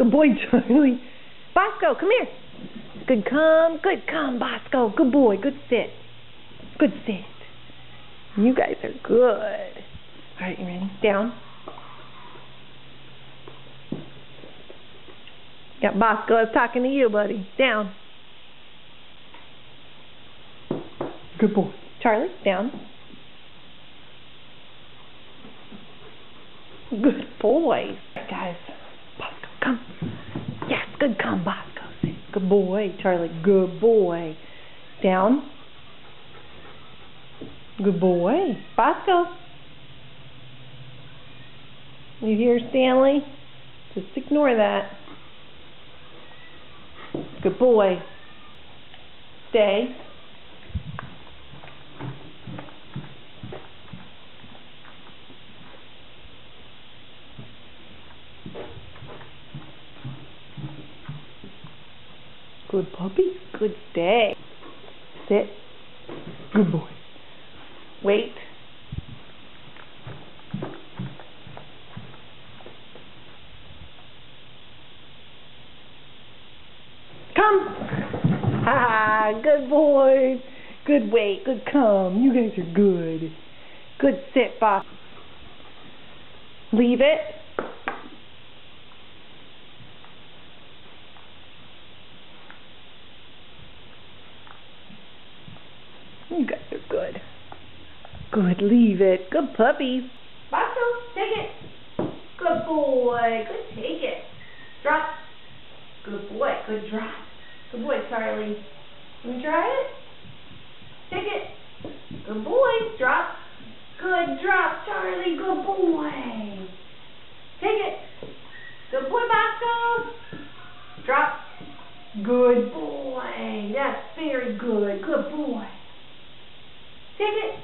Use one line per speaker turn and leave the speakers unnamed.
Good boy, Charlie. Bosco, come here. Good come, Bosco. Good boy, good sit. Good sit. You guys are good. All right, you ready? Down. Yeah, Bosco, I was talking to you, buddy. Down. Good boy. Charlie, down. Good boy. Guys, Bosco, come. Yes, good come, Bosco. Good boy, Charlie. Good boy. Down. Good boy. Bosco. You hear Stanley? Just ignore that. Good boy. Stay. Good puppy. Good stay. Sit. Good boy. Wait. Come. Ah, good boy. Good wait. Good come. You guys are good. Good sit, boss. Leave it. You guys are good. Good, leave it. Good puppy. Bosco, take it. Good boy. Good, take it. Drop. Good boy. Good drop. Good boy, Charlie. Can we try it? Take it. Good boy. Drop. Good drop, Charlie. Good boy. Take it. Good boy, Bosco. Drop. Good boy. That's very good. Good boy. Take it.